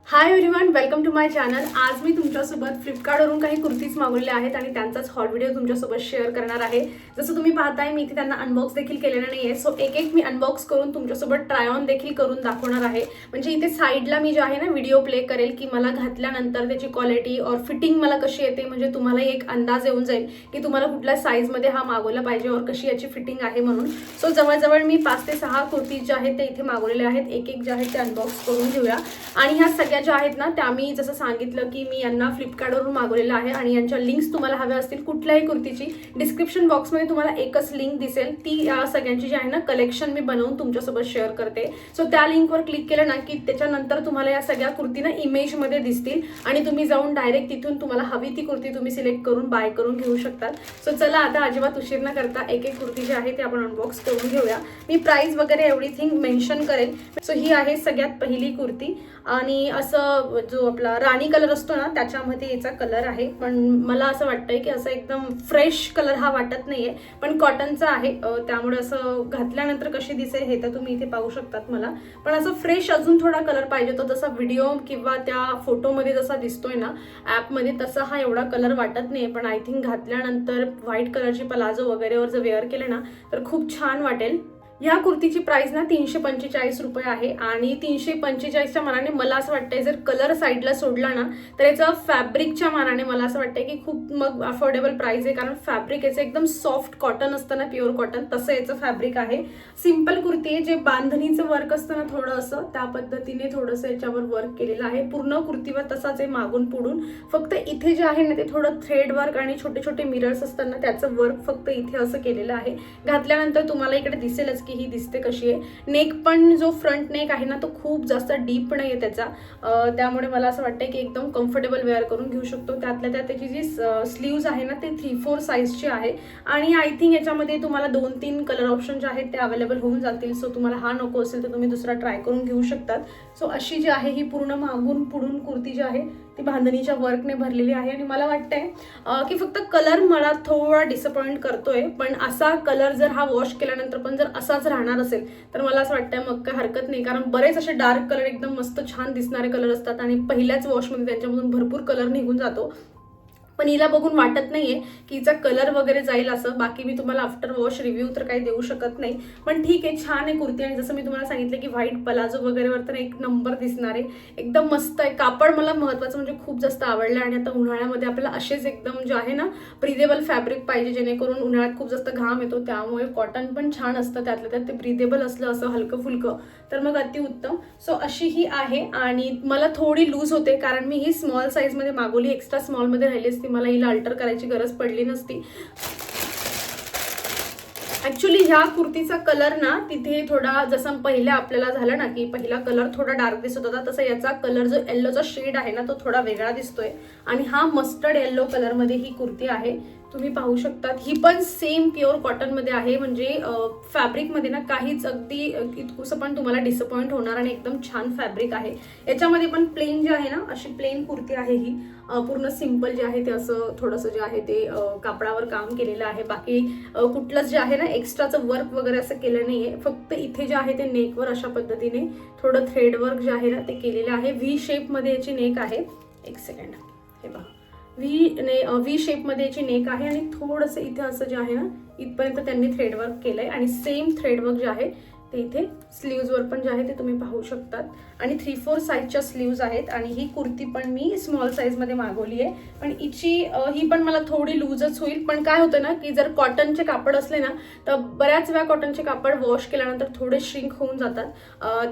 High everyone, welcome to my channel. आज मी तुमच्यासोबत फ्लिपकार्टवरून काही कुर्तीज मागवलेल्या आहेत आणि त्यांचाच हॉल व्हिडिओ तुमच्यासोबत शेअर करणार आहे। जसं तुम्ही पाहताय मी इथे त्यांना अनबॉक्स देखील केलेलं नाहीये, सो एक एक मी अनबॉक्स करून तुमच्यासोबत ट्राय ऑन देखील करून दाखवणार आहे। म्हणजे इथे साईडला मी जे आहे ना व्हिडिओ प्ले करेल की मला घातल्यानंतर त्याची क्वालिटी और फिटिंग मला कशी येते, म्हणजे तुम्हाला एक अंदाज येऊन जाईल की तुम्हाला कुठल्या साईजमध्ये हा मागवला पाहिजे और कशी याची फिटिंग आहे म्हणून। सो जवळजवळ मी 5 ते 6 कुर्ती जे आहेत ते इथे मागवलेले आहेत। एक एक जे आहे ते अनबॉक्स करून घेऊया। आणि ह्या सगळ्या ज्या आहेत ना त्या मी जसं सांगितलं की मी यांना फ्लिपकार्टवरून मागवलेलं आहे आणि यांच्या लिंक्स तुम्हाला हव्या असतील कुठल्याही कुर्तीची डिस्क्रिप्शन बॉक्समध्ये तुम्हाला एकच लिंक दिसेल, ती या सगळ्यांची जी आहे ना कलेक्शन मी बनवून तुमच्यासोबत शेअर करते। सो त्या लिंकवर क्लिक केलं ना की त्याच्यानंतर तुम्हाला या सगळ्या कुर्ती ना इमेजमध्ये दिसतील आणि तुम्ही जाऊन डायरेक्ट तिथून तुम्हाला हवी ती कुर्ती तुम्ही सिलेक्ट करून बाय करून घेऊ शकतात। सो चला आता अजिबात उशीर न करता एक एक कुर्ती जी आहे ती आपण अनबॉक्स करून घेऊया। मी प्राइस वगैरे एव्हरीथिंग मेन्शन करेल। सो ही आहे सगळ्यात पहिली कुर्ती आणि असं जो आपला राणी कलर असतो ना त्याच्यामध्ये याचा कलर आहे, पण मला असं वाटतंय की असं एकदम फ्रेश कलर हा वाटत नाहीये, पण कॉटनचा आहे त्यामुळे असं घातल्यानंतर कशी दिसेल हे तर तुम्ही इथे पाहू शकतात। मला पण असं फ्रेश अजून थोडा कलर पाहिजे होता, जसा व्हिडिओ किंवा त्या फोटोमध्ये जसा दिसतोय ना ॲपमध्ये तसा हा एवढा कलर वाटत नाही, पण आय थिंक घातल्यानंतर व्हाईट कलरची प्लाझो वगैरेवर जर वेअर केले ना तर खूप छान वाटेल। या कुर्तीची प्राइस ना 345 रुपये आहे आणि 345च्या मानाने मला असं वाटतंय जर कलर साईडला सोडला ना तर याचं फॅब्रिकच्या मानाने मला असं वाटतंय की खूप मग अफोर्डेबल प्राइस आहे, कारण फॅब्रिक याचं एकदम सॉफ्ट कॉटन असतं ना, प्युअर कॉटन तसं याचं फॅब्रिक आहे। सिंपल कुर्ती आहे, जे बांधणीचं वर्क असतं ना थोडं असं त्या पद्धतीने थोडंसं याच्यावर वर्क केलेलं आहे। पूर्ण कुर्तीवर तसाच आहे मागून पुढून, फक्त इथे जे आहे ना ते थोडं थ्रेड वर्क आणि छोटे छोटे मिरर्स असतात ना त्याचं वर्क फक्त इथे असं केलेलं आहे। घातल्यानंतर तुम्हाला इकडे दिसेलच की ही दिसते कशी आहे। नेक पण जो फ्रंट नेक आहे ना तो खूप जास्त डीप नाही आहे त्याचा, त्यामुळे मला असं वाटतं की एकदम कम्फर्टेबल वेअर करून घेऊ शकतो। त्यातल्या त्यात त्याची जी स्लीव्ज आहे ना ते 3-4 साईजची आहे आणि आय थिंक याच्यामध्ये तुम्हाला 2-3 कलर ऑप्शन जे आहेत ते अवेलेबल होऊन जातील। सो तुम्हाला हा नको असेल तर तुम्ही दुसरा ट्राय करून घेऊ शकतात। सो अशी जी आहे ही पूर्ण मागून पुढून कुर्ती जी आहे ती बांधणीच्या वर्कने भरलेली आहे आणि मला वाटतंय की फक्त कलर मला थोडा डिसअपॉइंट करतोय, पण असा कलर जर हा वॉश केल्यानंतर पण जर असाच राहणार असेल तर मला असं वाटतंय मग काय हरकत नाही, कारण बरेच असे डार्क कलर एकदम मस्त छान दिसणारे कलर असतात आणि पहिल्याच वॉशमध्ये त्यांच्यामधून भरपूर कलर निघून जातो, पण हिला बघून वाटत नाहीये की हिचा कलर वगैरे जाईल असं। बाकी मी तुम्हाला आफ्टर वॉश रिव्ह्यू तर काही देऊ शकत नाही, पण ठीक आहे, छान आहे कुर्ती आणि जसं मी तुम्हाला सांगितलं की व्हाईट प्लाझो वगैरेवर तर एक नंबर दिसणार आहे, एकदम मस्त आहे। कापड मला महत्त्वाचं म्हणजे खूप जास्त आवडलं आणि आता उन्हाळ्यामध्ये आपल्याला असेच एकदम जे आहे ना ब्रिदेबल फॅब्रिक पाहिजे, जेणेकरून उन्हाळ्यात खूप जास्त घाम येतो, त्यामुळे कॉटन पण छान असतं, त्यातलं त्यात ते ब्रिदेबल असलं असं हलकं फुलकं तर मग अतिउत्तम। सो अशी ही आहे आणि मला थोडी लूज होते कारण मी ही स्मॉल साईजमध्ये मागवली, एक्स्ट्रा स्मॉलमध्ये राहिली असती मला हिला अल्टर करायची गरज पडली नसती। ऍक्च्युली ह्या कुर्तीचा कलर ना तिथे थोडा जसं पहिल्या आपल्याला झालं ना की पहिला कलर थोडा डार्क दिसत होता, तसा याचा कलर जो येल्लोचा शेड आहे ना तो थोडा वेगळा दिसतोय आणि हा मस्टर्ड येल्लो कलरमध्ये ही कुर्ती आहे, तुम्ही पाहू शकतात। ही पण सेम प्युअर कॉटनमध्ये आहे, म्हणजे फॅब्रिकमध्ये ना काहीच अगदी इतकुसं पण तुम्हाला डिसअपॉइंट होणार आणि एकदम छान फॅब्रिक आहे। याच्यामध्ये पण प्लेन जे आहे ना अशी प्लेन कुर्ती आहे ही, पूर्ण सिंपल जे आहे ते असं थोडंसं जे आहे ते कापडावर काम केलेलं आहे, बाकी कुठलंच जे आहे ना एक्स्ट्राचं वर्क वगैरे असं केलं नाहीये, फक्त इथे जे आहे ते नेकवर अशा पद्धतीने थोडं थ्रेड वर्क जे आहे ना ते केलेलं आहे। व्ही शेपमध्ये याची नेक आहे, एक सेकंड हे पहा, व्ही शेपमध्ये याची नेक आहे आणि थोडंसं इथे असं जे आहे ना इथपर्यंत त्यांनी थ्रेडवर्क केलंय आणि सेम थ्रेडवर्क जे आहे ते इथे स्लीव्जवर पण जे आहे ते तुम्ही पाहू शकतात आणि 3-4 साईजच्या स्लीव्ज आहेत आणि ही कुर्ती पण मी स्मॉल साईजमध्ये मागवली आहे, पण ही पण मला थोडी लूजच होईल। पण काय होतं ना की जर कॉटनचे कापड असले ना तर बऱ्याच वेळा कॉटनचे कापड वॉश केल्यानंतर थोडे श्रिंक होऊन जातात,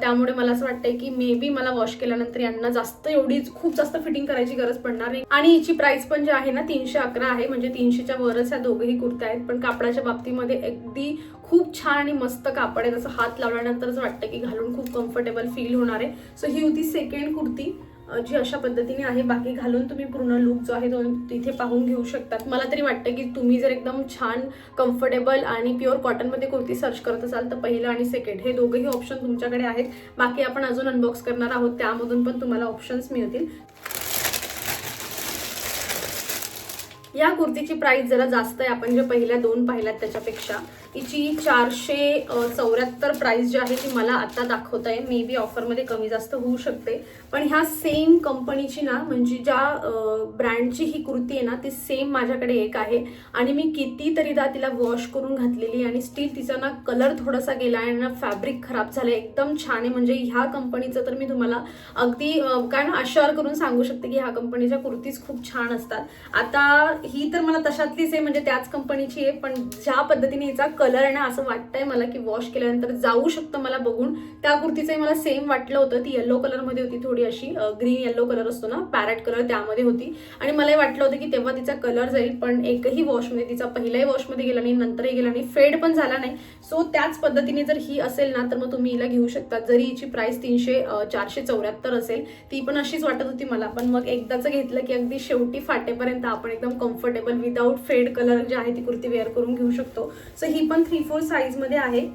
त्यामुळे मला असं वाटतंय की मे बी मला वॉश केल्यानंतर यांना जास्त एवढी खूप जास्त फिटिंग करायची गरज पडणार नाही। आणि हिची प्राइस पण जी आहे ना 311 आहे, म्हणजे 300च्या वरच ह्या दोघेही कुर्त्या आहेत, पण कापडाच्या बाबतीमध्ये अगदी खूप छान आणि मस्त कापड आहे, जसं हात लावल्यानंतरच वाटतं की घालून खूप कम्फर्टेबल फील होणार आहे। सो ही होती सेकंड कुर्ती जी अशा पद्धतीने आहे, बाकी घालून तुम्ही पूर्ण लुक जो आहे तो तिथे पाहून घेऊ शकतात। मला तरी वाटतं की तुम्ही जर एकदम छान कम्फर्टेबल आणि प्युअर कॉटनमध्ये कुर्ती सर्च करत असाल तर पहिलं आणि सेकंड हे दोघेही ऑप्शन तुमच्याकडे आहेत, बाकी आपण अजून अनबॉक्स करणार आहोत त्यामधून पण तुम्हाला ऑप्शन्स मिळतील। या कुर्तीची प्राइस जरा जास्त आहे, आपण जे पहिल्या दोन पाहिल्यात त्याच्यापेक्षा, हिची 474 प्राइस जी आहे ती मला आता दाखवत आहे. मे बी ऑफरमध्ये कमी जास्त होऊ शकते, पण ह्या सेम कंपनीची ना, म्हणजे ज्या ब्रँडची ही कुर्ती आहे ना, ती सेम माझ्याकडे एक आहे आणि मी कितीतरीदा तिला वॉश करून घातलेली आणि स्टिल तिचा ना कलर थोडासा गेला आहे ना फॅब्रिक खराब झालं. एकदम छान आहे. म्हणजे ह्या कंपनीचं तर मी तुम्हाला अगदी काय ना अश्योर करून सांगू शकते की ह्या कंपनीच्या कुर्तीज खूप छान असतात. आता ही तर मला तशातलीच आहे, म्हणजे त्याच कंपनीची आहे, पण ज्या पद्धतीने हिचा कलर आहे ना, असं वाटतंय मला की वॉश केल्यानंतर जाऊ शकतं मला बघून. त्या कुर्तीचंही मला सेम वाटलं होतं. ती येलो कलरमध्ये होती, थोडी अशी ग्रीन येलो कलर असतो ना, पॅरेट कलर, त्यामध्ये होती आणि मलाही वाटलं होतं की तेव्हा तिचा कलर जाईल, पण एकही वॉशमध्ये तिचा पहिल्याही वॉशमध्ये गेला नाही, नंतरही गेला नाही, फेड पण झाला नाही. सो त्याच पद्धतीने जर ही असेल ना तर मग तुम्ही हिला घेऊ शकता. जरी हिची प्राइस 474 असेल, ती पण अशीच वाटत होती मला, पण मग एकदाच घेतलं की अगदी शेवटी फाटेपर्यंत आपण एकदम कम्फर्टेबल विदाउट फेड कलर जे आहे ती कुर्ती वेअर करून घेऊ शकतो. सो ही पण 3/4 साईजमध्ये आहे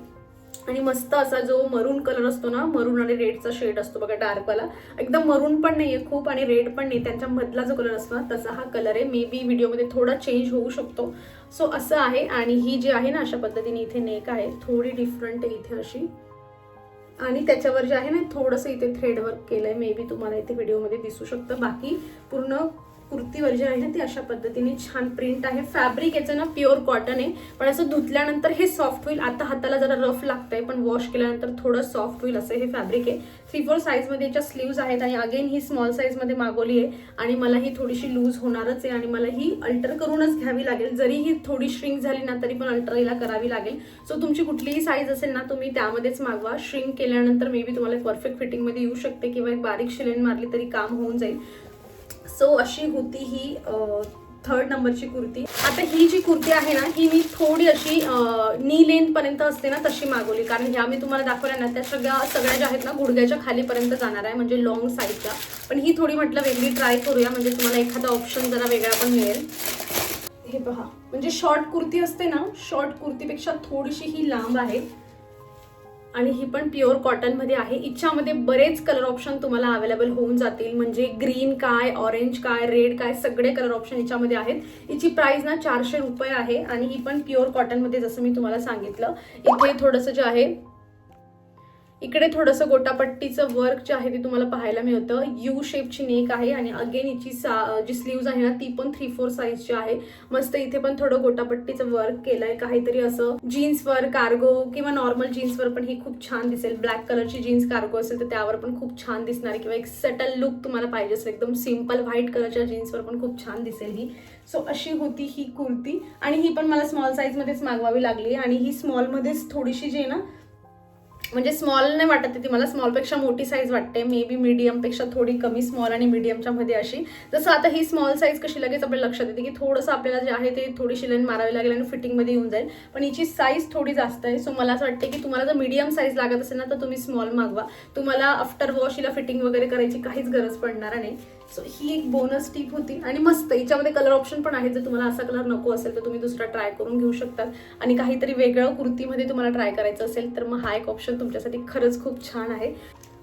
आणि मस्त असा जो मरून कलर असतो ना, मरून आणि रेडचा शेड असतो बघा, डार्कवाला, एकदम मरून पण नाहीये खूप आणि रेड पण नाही, त्यांच्या मधला जो कलर असतो ना तसा हा कलर आहे. मे बी व्हिडिओमध्ये थोडा चेंज होऊ शकतो. सो असं आहे. आणि ही जी आहे ना, अशा पद्धतीने इथे नेक आहे, थोडी डिफरंट आहे इथे अशी, आणि त्याच्यावर जे आहे ना थोडंसं इथे थ्रेड वर्क केलंय. मे बी तुम्हाला इथे व्हिडिओमध्ये दिसू शकतं. बाकी पूर्ण कुर्तीवर जे आहे ना ती अशा पद्धतीने छान प्रिंट आहे. फॅब्रिक याचं ना प्युअर कॉटन आहे, पण असं धुतल्यानंतर हे सॉफ्ट होईल. आता हाताला जरा रफ लागतंय, पण वॉश केल्यानंतर थोडं सॉफ्ट होईल असं हे फॅब्रिक आहे. 3/4 साईजमध्ये याच्या स्लीव्ज आहेत आणि अगेन ही स्मॉल साईजमध्ये मागवली आहे आणि मला ही थोडीशी लूज होणारच आहे आणि मला ही अल्टर करूनच घ्यावी लागेल. जरी ही थोडी श्रिंक झाली ना तरी पण अल्टर हिला करावी लागेल. सो तुमची कुठलीही साईज असेल ना तुम्ही त्यामध्येच मागवा. श्रिंक केल्यानंतर मे बी तुम्हाला परफेक्ट फिटिंगमध्ये येऊ शकते किंवा एक बारीक शिलाईन मारली तरी काम होऊन जाईल. सो अशी होती ही 3rd नंबरची कुर्ती. आता ही जी कुर्ती आहे ना ही मी थोडी अशी नी लेंथ पर्यंत असते ना तशी मागवली, कारण ह्या मी तुम्हाला दाखवल्या ना त्या सगळ्या ज्या आहेत ना गुडघ्याच्या खालीपर्यंत जाणार आहे, म्हणजे लॉंग साईजच्या. पण ही थोडी म्हटलं वेगळी ट्राय करूया, म्हणजे तुम्हाला एखादा ऑप्शन जरा वेगळा पण मिळेल. हे पहा, म्हणजे शॉर्ट कुर्ती असते ना, शॉर्ट कुर्तीपेक्षा थोडीशी ही लांब आहे आणि ही पण प्युअर कॉटनमध्ये आहे. हिच्यामध्ये बरेच कलर ऑप्शन तुम्हाला अवेलेबल होऊन जातील, म्हणजे ग्रीन काय, ऑरेंज काय, रेड काय, सगळे कलर ऑप्शन हिच्यामध्ये आहेत. हिची प्राइस ना 400 रुपये आहे आणि ही पण प्युअर कॉटनमध्ये, जसं मी तुम्हाला सांगितलं. इथे थोडंसं जे आहे इकडे थोडंसं गोटापट्टीचं वर्क जे आहे ते तुम्हाला पाहायला मिळतं. यू शेपची नेक आहे आणि अगेन हिची जी स्लीव्ज आहे ना ती पण 3/4 साईजची आहे. मस्त इथे पण थोडं गोटापट्टीचं वर्क केलंय, काहीतरी असं जीन्सवर, कार्गो किंवा नॉर्मल जीन्सवर पण ही खूप छान दिसेल. ब्लॅक कलरची जीन्स कार्गो असेल तर त्यावर पण खूप छान दिसणार, किंवा एक सटल लुक तुम्हाला पाहिजे असेल एकदम सिम्पल व्हाईट कलरच्या जीन्सवर पण खूप छान दिसेल ही. सो अशी होती ही कुर्ती आणि ही पण मला स्मॉल साईजमध्येच मागवावी लागली आणि ही स्मॉलमध्येच थोडीशी जी आहे ना, म्हणजे स्मॉल नाही वाटत ती मला, स्मॉलपेक्षा मोठी साईज वाटते. मे बी मीडियमपेक्षा थोडी कमी स्मॉल आणि मीडियमच्या मध्ये अशी. जसं आता ही स्मॉल साईज कशी लगेच आपल्या लक्षात येते की थोडंसं आपल्याला जे आहे ते थोडी शिलाईन मारावी लागेल आणि फिटिंगमध्ये येऊन जाईल, पण हिची साईज थोडी जास्त आहे. सो मला असं वाटते की तुम्हाला जर मीडियम साईज लागत असेल ना तर तुम्ही स्मॉल मागवा. तुम्हाला आफ्टर वॉश हिला फिटिंग वगैरे करायची काहीच गरज पडणार नाही. सो ही एक बोनस टिप होती आणि मस्त हिच्यामध्ये कलर ऑप्शन पण आहे. जर तुम्हाला असा कलर नको असेल तर तुम्ही दुसरा ट्राय करून घेऊ शकतात आणि काहीतरी वेगळं कुर्तीमध्ये तुम्हाला ट्राय करायचं असेल तर मग हा एक ऑप्शन तुमच्यासाठी खरंच खूप छान आहे.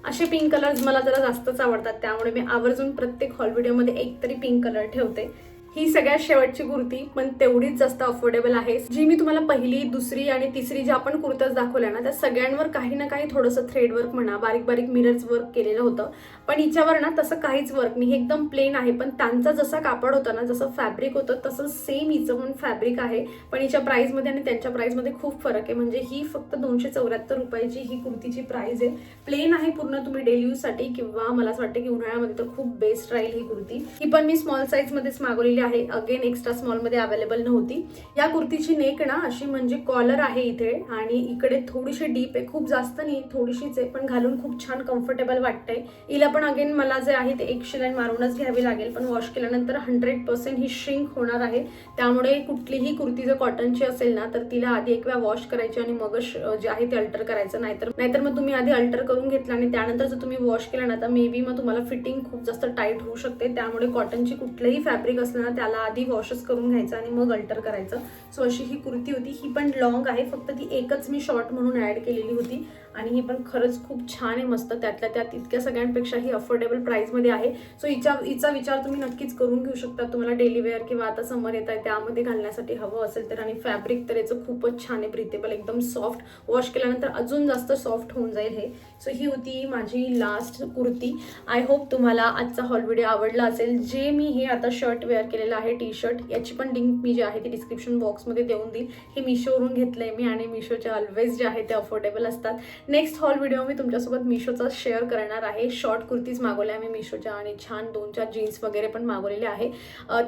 असे पिंक कलर्स मला जरा जास्तच आवडतात, त्यामुळे मी आवर्जून प्रत्येक हॉल व्हिडिओमध्ये एक तरी पिंक कलर ठेवते. ही सगळ्यात शेवटची कुर्ती पण तेवढीच जास्त अफोर्डेबल आहे. जी मी तुम्हाला पहिली, दुसरी आणि तिसरी ज्या आपण कुर्त्याच दाखवल्या ना त्या सगळ्यांवर काही ना काही थोडंसं थ्रेड वर्क म्हणा, बारीक बारीक मिरर्स वर्क केलेलं होतं, पण हिच्यावर ना तसं काहीच वर्क नाही. हे एकदम प्लेन आहे, पण त्यांचा जसा कापड होता ना, जसं फॅब्रिक होतं तसं सेम हिचं पण फॅब्रिक आहे. पण हिच्या प्राइसमध्ये आणि त्यांच्या प्राइसमध्ये खूप फरक आहे. म्हणजे ही फक्त 274 रुपयाची ही कुर्तीची प्राइस आहे. प्लेन आहे पूर्ण, तुम्ही डेली यूजसाठी किंवा मला असं वाटतं की उन्हाळ्यामध्ये तर खूप बेस्ट राहील ही कुर्ती. ही पण मी स्मॉल साईजमध्येच मागवलेली आहे, अगेन एक्स्ट्रा स्मॉलमध्ये अवेलेबल नव्हती. या कुर्तीची नेक ना अशी म्हणजे कॉलर आहे इथे आणि इकडे थोडीशी डीप आहे, खूप जास्त नाही, थोडीशीच आहे, पण घालून खूप छान कम्फर्टेबल वाटतंय. हिला पण अगेन मला जे आहे ते एक शिलाई मारूनच घ्यावी लागेल, पण वॉश केल्यानंतर 100% ही श्रिंक होणार आहे. त्यामुळे कुठलीही कुर्ती जर कॉटनची असेल ना तर तिला आधी एक वेळा वॉश करायची आणि मगच जे आहे ते अल्टर करायचं. नाहीतर मग तुम्ही आधी अल्टर करून घेतला आणि त्यानंतर जर तुम्ही वॉश केला ना तर मे बी मग तुम्हाला फिटिंग खूप जास्त टाईट होऊ शकते. त्यामुळे कॉटनची कुठलंही फॅब्रिक असलं ना त्याला आधी वॉशच करून घ्यायचं आणि मग अल्टर करायचं. सो अशी ही कुर्ती होती. ही पण लॉंग आहे, फक्त ती एकच मी शॉर्ट म्हणून ॲड केलेली होती आणि ही पण खरंच खूप छान आहे, मस्त. त्यातल्या त्यात इतक्या सगळ्यांपेक्षा ही अफोर्डेबल प्राईसमध्ये आहे. सो हिचा विचार तुम्ही नक्कीच करून घेऊ शकता. तुम्हाला डेली वेअर किंवा आता समर येत आहे त्यामध्ये घालण्यासाठी हवं असेल तर. आणि फॅब्रिक तर याचं खूपच छान आहे, ब्रिथेबल, एकदम सॉफ्ट. वॉश केल्यानंतर अजून जास्त सॉफ्ट होऊन जाईल हे. सो ही होती माझी लास्ट कुर्ती. आय होप तुम्हाला आजचा हॉल व्हिडिओ आवडला असेल. जे मी हे आता शर्ट वेअर केलेलं आहे, टी शर्ट, याची पण लिंक मी जे आहे ती डिस्क्रिप्शन बॉक्समध्ये देऊन देईल. हे मिशोवरून घेतलंय मी आणि मिशोचे ऑलवेज जे आहे ते अफोर्डेबल असतात. नेक्स्ट हॉल व्हिडिओ मी तुमच्यासोबत मिशोचा शेअर करणार आहे. शॉर्ट कुर्तीज मागवल्या मी मिशोच्या आणि छान 2-4 जीन्स वगैरे पण मागवलेले आहे.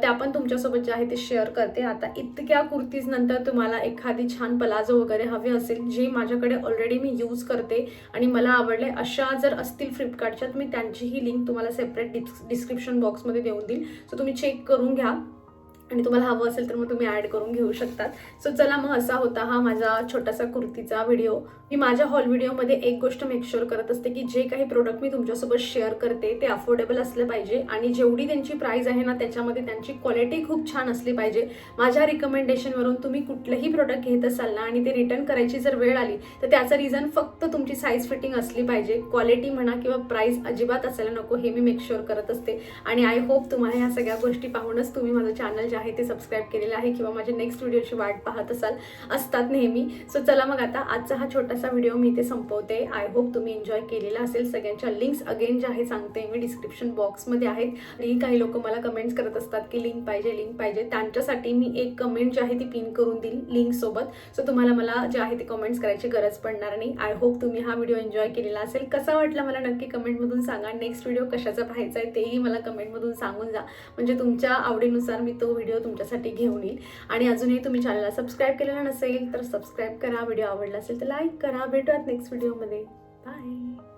त्या पण तुमच्यासोबत जे आहे ते शेअर करते. आता इतक्या कुर्तीज नंतर तुम्हाला एखादी छान पलाझो वगैरे हवे असेल, जे माझ्याकडे ऑलरेडी मी यूज करते आणि मला आवडले, अशा जर असतील फ्लिपकार्टच्यात, मी त्यांचीही लिंक तुम्हाला सेपरेट डिस्क्रिप्शन बॉक्समध्ये देऊन देईल. सो तुम्ही चेक करून घ्या आणि तुम्हाला हवं असेल तर मग तुम्ही ॲड करून घेऊ शकतात. सो चला, मग असा होता हा माझा छोटासा कुर्तीचा व्हिडिओ. मी माझ्या हॉल व्हिडिओमध्ये एक गोष्ट मेक शुअर करत असते की जे काही प्रोडक्ट मी तुमच्यासोबत शेअर करते ते अफोर्डेबल असले पाहिजे आणि जेवढी त्यांची प्राईस आहे ना त्याच्यामध्ये त्यांची क्वालिटी खूप छान असली पाहिजे. माझ्या रिकमेंडेशनवरून तुम्ही कुठलंही प्रोडक्ट घेत असाल ना आणि ते रिटर्न करायची जर वेळ आली तर त्याचं रिझन फक्त तुमची साईज फिटिंग असली पाहिजे. क्वालिटी म्हणा किंवा प्राईस अजिबात असायला नको, हे मी मेक शुअर करत असते. आणि आय होप तुम्हाला ह्या सगळ्या गोष्टी पाहूनच तुम्ही माझं चॅनल जे आहे ते सबस्क्राईब केलेलं आहे किंवा माझ्या नेक्स्ट व्हिडिओची वाट पाहत असतात नेहमी. सो चला, मग आता आजचा हा छोटासा व्हिडिओ मी इथे संपवते. आय होप तुम्ही एन्जॉय केलेला असेल. सगळ्यांच्या लिंक्स अगेन जे आहे सांगते मी डिस्क्रिप्शन बॉक्समध्ये आहेत. आणि काही लोक मला कमेंट्स करत असतात की लिंक पाहिजे, त्यांच्यासाठी मी एक कमेंट जी आहे ती पिन करून देईल लिंक सोबत. सो तुम्हाला मला जे आहे ते कमेंट्स करायची गरज पडणार नाही. आय होप तुम्ही हा व्हिडिओ एन्जॉय केलेला असेल. कसा वाटला मला नक्की कमेंटमधून सांगा. नेक्स्ट व्हिडिओ कशाचा पाहायचा आहे तेही मला कमेंटमधून सांगून जा, म्हणजे तुमच्या आवडीनुसार मी तो व्हिडिओ तुमच्यासाठी घेऊन येईल. आणि अजूनही तुम्ही चॅनलला सबस्क्राईब केलेलं नसेल तर सबस्क्राईब करा. व्हिडिओ आवडला असेल तर लाईक करा. भेटूयात नेक्स्ट व्हिडिओमध्ये. बाय.